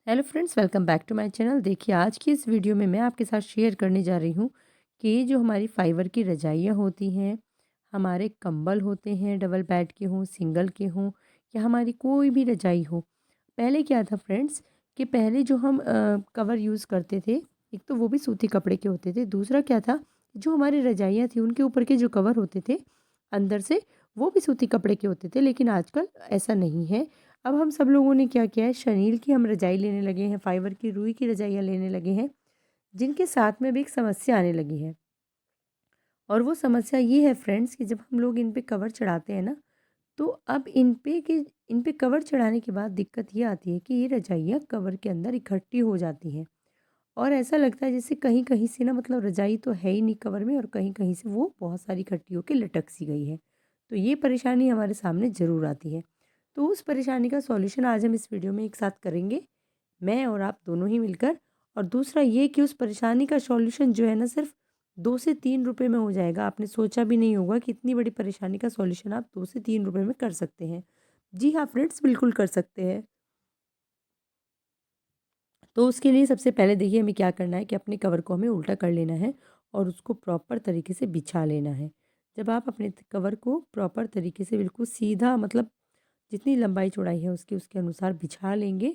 Hello friends, welcome back to my channel. देखिए, आज की इस वीडियो में मैं आपके साथ शेयर करने जा रही हूँ कि ये जो हमारी फाइबर की रजाइयाँ होती हैं, हमारे कंबल होते हैं, डबल बेड के हों, सिंगल के हों या हमारी कोई भी रजाई हो। पहले क्या था फ्रेंड्स कि पहले जो हम कवर यूज़ करते थे, एक तो वो भी सूती कपड़े के होते थे, दूसरा क्या था, जो हमारी रजाइयाँ थी उनके ऊपर के जो कवर होते थे अंदर से, वो भी सूती कपड़े के होते थे। लेकिन आजकल ऐसा नहीं है। अब हम सब लोगों ने क्या किया है, शनील की हम रजाई लेने लगे हैं, फाइबर की रुई की रजाइयाँ लेने लगे हैं, जिनके साथ में भी एक समस्या आने लगी है। और वो समस्या ये है फ्रेंड्स कि जब हम लोग इन पे कवर चढ़ाते हैं ना, तो अब इन पे कवर चढ़ाने के बाद दिक्कत ये आती है कि ये रजाइयाँ कवर के अंदर इकट्ठी हो जाती हैं। और ऐसा लगता है जैसे कहीं-कहीं से ना, मतलब रजाई तो है ही नहीं कवर में और कहीं-कहीं से वो बहुत सारी इकट्ठी होके लटक सी गई है। तो ये परेशानी हमारे सामने ज़रूर आती है। तो उस परेशानी का सॉल्यूशन आज हम इस वीडियो में एक साथ करेंगे, मैं और आप दोनों ही मिलकर। और दूसरा ये कि उस परेशानी का सॉल्यूशन जो है ना, सिर्फ़ 2 से 3 रुपए में हो जाएगा। आपने सोचा भी नहीं होगा कि इतनी बड़ी परेशानी का सॉल्यूशन आप 2 से 3 रुपए में कर सकते हैं। जी हाँ फ्रेंड्स, बिल्कुल कर सकते हैं। तो उसके लिए सबसे पहले देखिए हमें क्या करना है कि अपने कवर को हमें उल्टा कर लेना है और उसको प्रॉपर तरीके से बिछा लेना है। जब आप अपने कवर को प्रॉपर तरीके से बिल्कुल सीधा, मतलब जितनी लंबाई चौड़ाई है उसकी उसके अनुसार बिछा लेंगे,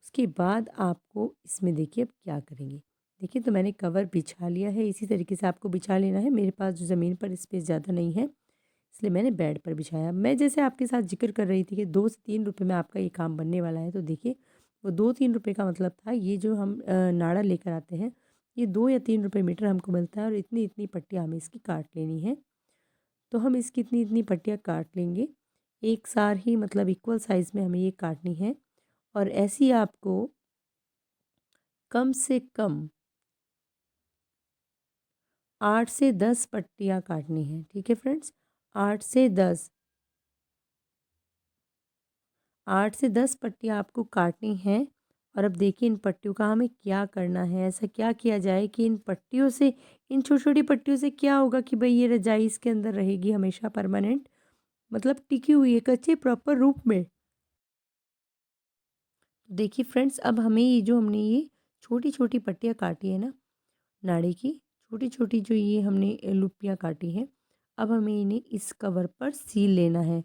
उसके बाद आपको इसमें देखिए अब क्या करेंगे। देखिए, तो मैंने कवर बिछा लिया है, इसी तरीके से आपको बिछा लेना है। मेरे पास जो ज़मीन पर स्पेस ज़्यादा नहीं है, इसलिए मैंने बेड पर बिछाया। मैं जैसे आपके साथ ज़िक्र कर रही थी कि 2 से 3 रुपए में आपका ये काम बनने वाला है, तो देखिए वो 2-3 रुपए का मतलब था, ये जो हम नाड़ा लेकर आते हैं, ये 2 या 3 रुपए मीटर हमको मिलता है और इतनी-इतनी पट्टियाँ हमें इसकी काट लेनी है। तो हम इसकी इतनी-इतनी पट्टियाँ काट लेंगे, एक सार ही, मतलब इक्वल साइज़ में हमें ये काटनी है। और ऐसी आपको कम से कम 8 से 10 पट्टियाँ काटनी हैं, ठीक है फ्रेंड्स? 8 से 10 8 से 10 पट्टियाँ आपको काटनी हैं। और अब देखिए इन पट्टियों का हमें क्या करना है, ऐसा क्या किया जाए कि इन पट्टियों से, इन छोटी-छोटी पट्टियों से क्या होगा कि भई ये रज़ाई इसके अंदर रहेगी हमेशा परमानेंट, मतलब टिकी हुई है कच्चे प्रॉपर रूप में। देखिए फ्रेंड्स, अब हमें ये जो हमने ये छोटी-छोटी पट्टियाँ काटी है ना नाड़े की, छोटी-छोटी जो ये हमने लुप्पियाँ काटी हैं, अब हमें इन्हें इस कवर पर सील लेना है।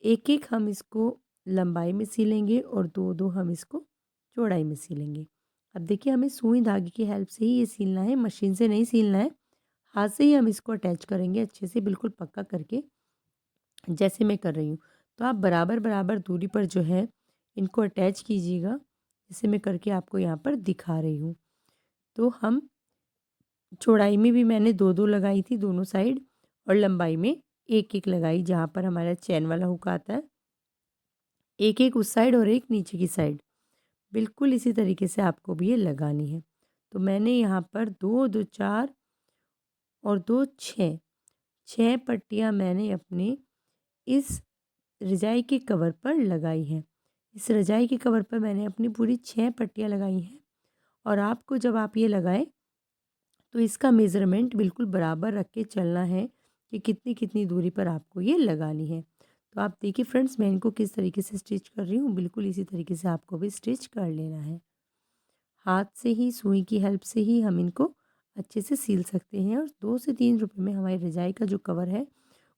एक-एक हम इसको लंबाई में सिलेंगे और 2-2 हम इसको चौड़ाई में सिलेंगे। अब देखिए हमें सुई धागे की हेल्प से ही ये सिलना है, मशीन से नहीं सिलना है। हाथ से ही हम इसको अटैच करेंगे अच्छे से, बिल्कुल पक्का करके, जैसे मैं कर रही हूँ। तो आप बराबर-बराबर दूरी पर जो है इनको अटैच कीजिएगा, जैसे मैं करके आपको यहाँ पर दिखा रही हूँ। तो हम चौड़ाई में भी मैंने 2-2 लगाई थी दोनों साइड, और लंबाई में 1-1 लगाई, जहाँ पर हमारा चैन वाला हुक आता है। एक-एक उस साइड और एक नीचे की साइड। बिल्कुल इसी तरीके से आपको भी ये लगानी है। तो मैंने यहाँ पर 2, 2 4 और 2 6, 6 पट्टियाँ मैंने अपने इस रज़ाई के कवर पर लगाई हैं। इस रज़ाई के कवर पर मैंने अपनी पूरी 6 पट्टियाँ लगाई हैं। और आपको जब आप ये लगाएँ, तो इसका मेज़रमेंट बिल्कुल बराबर रख के चलना है कि कितनी-कितनी दूरी पर आपको ये लगानी है। तो आप देखिए फ्रेंड्स, मैं इनको किस तरीके से स्टिच कर रही हूँ, बिल्कुल इसी तरीके से आपको भी स्टिच कर लेना है। हाथ से ही, सुई की हेल्प से ही हम इनको अच्छे से सील सकते हैं। और 2 से 3 रुपए में हमारी रज़ाई का जो कवर है,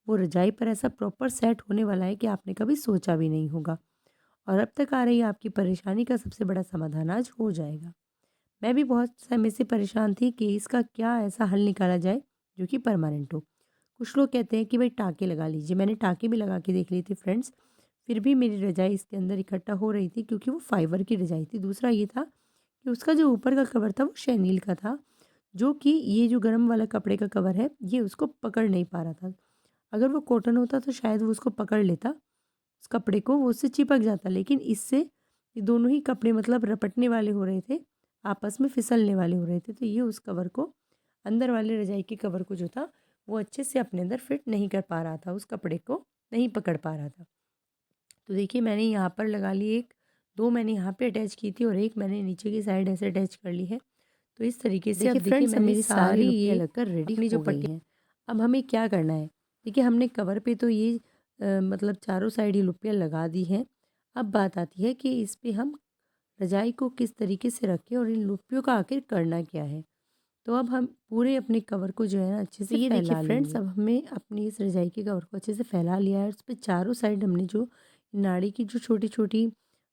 वो रज़ाई पर ऐसा प्रॉपर सेट होने वाला है कि आपने कभी सोचा भी नहीं होगा। और अब तक आ रही आपकी परेशानी का सबसे बड़ा समाधान आज हो जाएगा। मैं भी बहुत समय से परेशान थी कि इसका क्या ऐसा हल निकाला जाए जो कि परमानेंट हो। कुछ लोग कहते हैं कि भाई टाँके लगा लीजिए, मैंने टाँके भी लगा के देख ली थी फ्रेंड्स, फिर भी मेरी रज़ाई इसके अंदर इकट्ठा हो रही थी, क्योंकि वो फाइबर की रज़ाई थी। दूसरा ये था कि उसका जो ऊपर का कवर था वो शैनील का था, जो कि ये जो गरम वाला कपड़े का कवर है, ये उसको पकड़ नहीं पा रहा था। अगर वो कॉटन होता तो शायद वो उसको पकड़ लेता, उस कपड़े को, वो उससे चिपक जाता। लेकिन इससे ये दोनों ही कपड़े मतलब रपटने वाले हो रहे थे, आपस में फिसलने वाले हो रहे थे। तो ये उस कवर को, अंदर वाले रज़ाई के कवर को जो था, वो अच्छे से अपने अंदर फिट नहीं कर पा रहा था, उस कपड़े को नहीं पकड़ पा रहा था। तो देखिए मैंने यहाँ पर लगा ली एक, 2 मैंने यहाँ पे अटैच की थी और 1 मैंने नीचे की साइड ऐसे अटैच कर ली है। तो इस तरीके से अब देखिए देखिए फ्रेंड्स, अब मैंने मेरी सारी सारी लुप्पियाँ ये लगकर रेडी अपनी जो हो गई पट्टी, हैं। अब हमें क्या करना है, देखिए हमने कवर पे तो ये मतलब चारों साइड ये लुप्पियाँ लगा दी हैं। अब बात आती है कि इस पे हम रजाई को किस तरीके से रखें और इन लुप्पियों का आखिर करना क्या है। तो अब हम पूरे अपने कवर को जो है ना अच्छे से ये देखिए फ्रेंड्स, अब हमें अपनी इस रजाई के कवर को अच्छे से फैला लिया है। उस पे चारों साइड हमने जो नाड़ी की जो छोटी-छोटी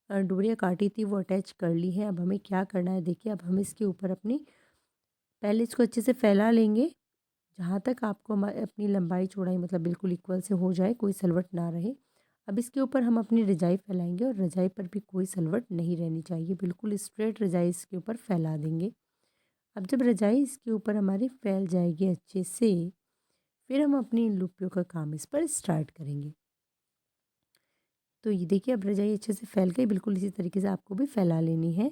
डोरियाँ काटी थी वो अटैच कर ली है। अब हमें क्या करना है देखिए, अब हम इसके ऊपर अपनी पहले इसको अच्छे से फैला लेंगे, जहाँ तक आपको अपनी लंबाई चौड़ाई मतलब बिल्कुल इक्वल से हो जाए, कोई सलवट ना रहे। अब इसके ऊपर हम अपनी रजाई फैलाएँगे और रजाई पर भी कोई सलवट नहीं रहनी चाहिए, बिल्कुल स्ट्रेट रजाई इसके ऊपर फैला देंगे। अब जब रजाई इसके ऊपर हमारी फैल जाएगी अच्छे से, फिर हम अपनी इन लुप्पियों का काम इस पर स्टार्ट करेंगे। तो ये देखिए, अब रजाई अच्छे से फैल गई, बिल्कुल इसी तरीके से आपको भी फैला लेनी है।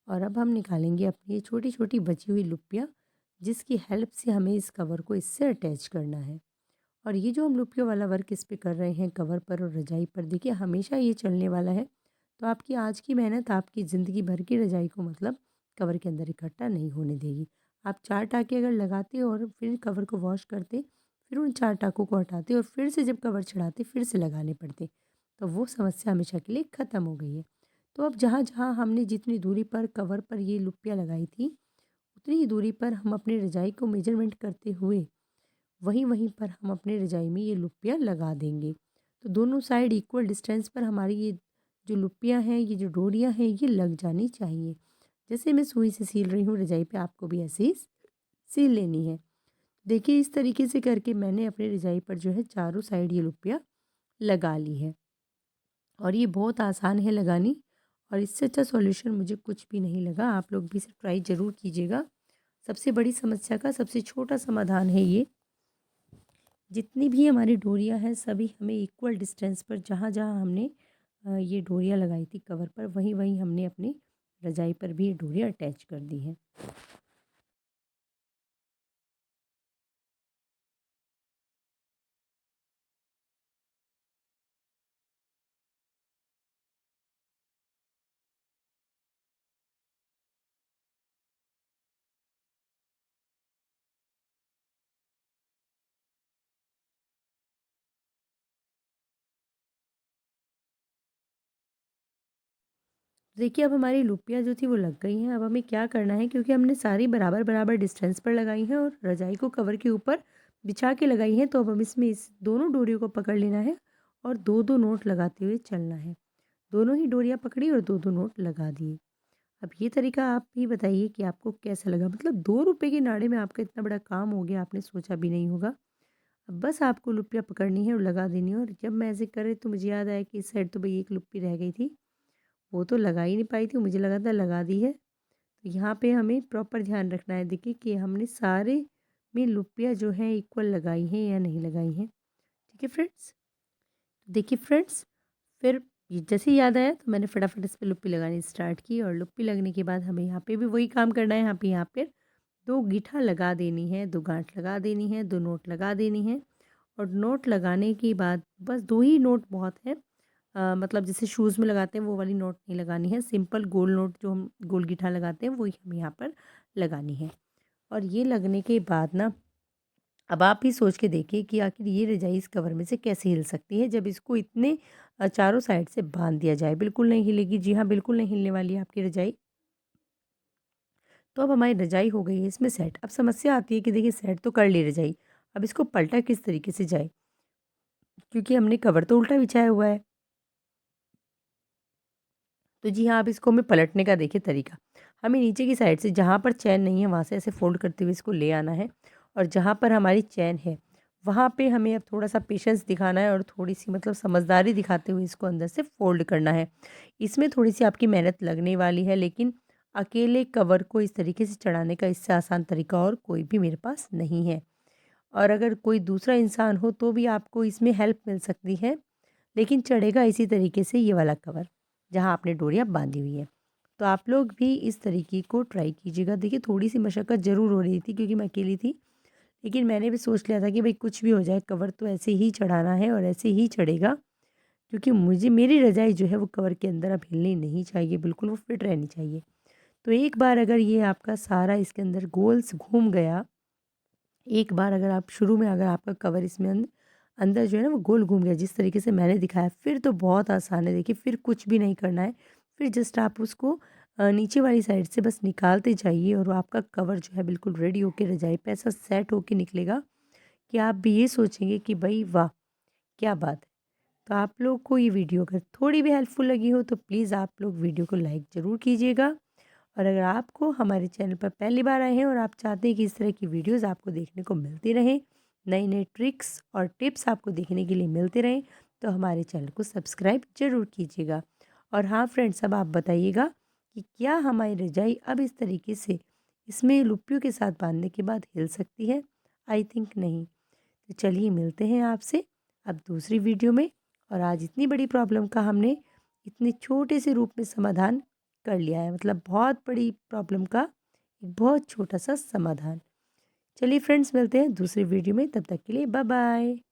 और अब हम निकालेंगे अपनी ये छोटी-छोटी बची हुई लुप्पियाँ, जिसकी हेल्प से हमें इस कवर को इससे अटैच करना है। और ये जो हम लुप्पियों वाला वर्क इस पे कर रहे हैं कवर पर और रजाई पर, देखिए हमेशा ये चलने वाला है। तो आपकी आज की मेहनत आपकी ज़िंदगी भर की रजाई को मतलब कवर के अंदर इकट्ठा नहीं होने देगी। आप 4 टाँके अगर लगाते और फिर कवर को वॉश करते, फिर उन 4 टाँकों को हटाते और फिर से जब कवर चढ़ाते फिर से लगाने पड़ते, तो वो समस्या हमेशा के लिए ख़त्म हो गई है। तो अब जहाँ-जहाँ हमने जितनी दूरी पर कवर पर ये लुप्पियाँ लगाई थी, उतनी ही दूरी पर हम अपनी रजाई को मेजरमेंट करते हुए वहीं-वहीं पर हम अपनी रजाई में ये लुप्पियाँ लगा देंगे। तो दोनों साइड इक्वल डिस्टेंस पर हमारी ये जो लुप्पियाँ हैं, ये जो डोरियाँ हैं, ये लग जानी चाहिए। जैसे मैं सुई से सील रही हूँ रजाई पे, आपको भी ऐसे ही सील लेनी है। देखिए इस तरीके से करके मैंने अपनी रजाई पर जो है चारों साइड ये लुप्पियाँ लगा ली है। और ये बहुत आसान है लगानी, और इससे अच्छा सॉल्यूशन मुझे कुछ भी नहीं लगा। आप लोग भी इसे ट्राई ज़रूर कीजिएगा। सबसे बड़ी समस्या का सबसे छोटा समाधान है ये। जितनी भी हमारी डोरियाँ हैं सभी हमें इक्वल डिस्टेंस पर, जहाँ-जहाँ हमने ये डोरियाँ लगाई थी कवर पर, वहीं-वहीं हमने अपनी रज़ाई पर भी ये डोरियाँ अटैच कर दी हैं। देखिए अब हमारी लुप्पियाँ जो थी वो लग गई हैं। अब हमें क्या करना है, क्योंकि हमने सारी बराबर-बराबर डिस्टेंस पर लगाई हैं और रज़ाई को कवर के ऊपर बिछा के लगाई हैं, तो अब हम इसमें इस दोनों डोरियों को पकड़ लेना है और 2-2 नोट लगाते हुए चलना है। दोनों ही डोरियाँ पकड़ी और 2-2 नोट लगा दिए। अब ये तरीका आप भी बताइए कि आपको कैसा लगा? मतलब ₹2 के नाड़े में आपका इतना बड़ा काम हो गया, आपने सोचा भी नहीं होगा। अब बस आपको लुप्पियाँ पकड़नी है और लगा देनी है। और जब मैं ऐसे कर रही तो मुझे याद आया कि इस साइड तो भई एक लुप्पी रह गई थी, वो तो लगा ही नहीं पाई थी, मुझे लगा था लगा दी है। तो यहाँ पे हमें प्रॉपर ध्यान रखना है देखिए कि हमने सारे में लुप्पियाँ जो हैं इक्वल लगाई हैं या नहीं लगाई हैं। ठीक है फ्रेंड्स? देखिए फ्रेंड्स, फिर ये जैसे ही याद आया तो मैंने फटाफट इस पे लुप्पी लगानी स्टार्ट की, और लुप्पी लगने के बाद हमें यहाँ पे भी वही काम करना है। यहाँ पे 2 गीठा लगा देनी है, 2 गाँठ लगा देनी है, 2 नोट लगा देनी है। और नोट लगाने के बाद बस 2 ही नोट बहुत है। मतलब जैसे शूज़ में लगाते हैं वो वाली नोट नहीं लगानी है, सिंपल गोल नोट जो हम गोल गीठा लगाते हैं वही हमें यहाँ पर लगानी है। और ये लगने के बाद ना, अब आप ही सोच के देखिए कि आखिर ये रज़ाई इस कवर में से कैसे हिल सकती है जब इसको इतने चारों साइड से बाँध दिया जाए। बिल्कुल नहीं हिलेगी, जी हाँ, बिल्कुल नहीं हिलने वाली है आपकी रज़ाई। तो अब हमारी रज़ाई हो गई है इसमें सेट। अब समस्या आती है कि देखिए सेट तो कर ली रज़ाई, अब इसको पलटा किस तरीके से जाए? क्योंकि हमने कवर तो उल्टा बिछाया हुआ है। तो जी हाँ, अब इसको हमें पलटने का देखिए तरीका। हमें नीचे की साइड से जहाँ पर चैन नहीं है वहाँ से ऐसे फ़ोल्ड करते हुए इसको ले आना है, और जहाँ पर हमारी चैन है वहाँ पे हमें अब थोड़ा-सा पेशेंस दिखाना है और थोड़ी-सी मतलब समझदारी दिखाते हुए इसको अंदर से फ़ोल्ड करना है। इसमें थोड़ी-सी आपकी मेहनत लगने वाली है, लेकिन अकेले कवर को इस तरीके से चढ़ाने का इससे आसान तरीका और कोई भी मेरे पास नहीं है। और अगर कोई दूसरा इंसान हो तो भी आपको इसमें हेल्प मिल सकती है, लेकिन चढ़ेगा इसी तरीके से ये वाला कवर, जहाँ आपने डोरियाँ बाँधी हुई हैं। तो आप लोग भी इस तरीके को ट्राई कीजिएगा। देखिए थोड़ी-सी मशक्कत ज़रूर हो रही थी क्योंकि मैं अकेली थी, लेकिन मैंने भी सोच लिया था कि भई कुछ भी हो जाए कवर तो ऐसे ही चढ़ाना है और ऐसे ही चढ़ेगा, क्योंकि मुझे मेरी रज़ाई जो है वो कवर के अंदर अब हिलनी नहीं चाहिए, बिल्कुल वो फिट रहनी चाहिए। तो एक बार अगर ये आपका सारा इसके अंदर गोल्स घूम गया, एक बार अगर आप शुरू में अगर आपका कवर इसमें अंदर जो है ना वो गोल घूम गया जिस तरीके से मैंने दिखाया, फिर तो बहुत आसान है। देखिए फिर कुछ भी नहीं करना है, फिर जस्ट आप उसको नीचे वाली साइड से बस निकालते जाइए और आपका कवर जो है बिल्कुल रेडी होके रजाई पे ऐसा सेट होके निकलेगा कि आप भी ये सोचेंगे कि भाई वाह! क्या बात है। तो आप लोग को ये वीडियो अगर थोड़ी भी हेल्पफुल लगी हो तो प्लीज़ आप लोग वीडियो को लाइक ज़रूर कीजिएगा। और अगर आपको हमारे चैनल पर पहली बार आए हैं और आप चाहते हैं कि इस तरह की वीडियोस आपको देखने को मिलती रहें, नई-नई ट्रिक्स और टिप्स आपको देखने के लिए मिलते रहें, तो हमारे चैनल को सब्सक्राइब ज़रूर कीजिएगा। और हाँ फ्रेंड्स, अब आप बताइएगा कि क्या हमारी रज़ाई अब इस तरीके से इसमें लुप्पियों के साथ बाँधने के बाद हिल सकती है? आई थिंक नहीं। तो चलिए मिलते हैं आपसे अब दूसरी वीडियो में। और आज इतनी बड़ी प्रॉब्लम का हमने इतने छोटे से रूप में समाधान कर लिया है, मतलब बहुत बड़ी प्रॉब्लम का एक बहुत छोटा सा समाधान। चलिए फ्रेंड्स, मिलते हैं दूसरी वीडियो में, तब तक के लिए बाय बाय।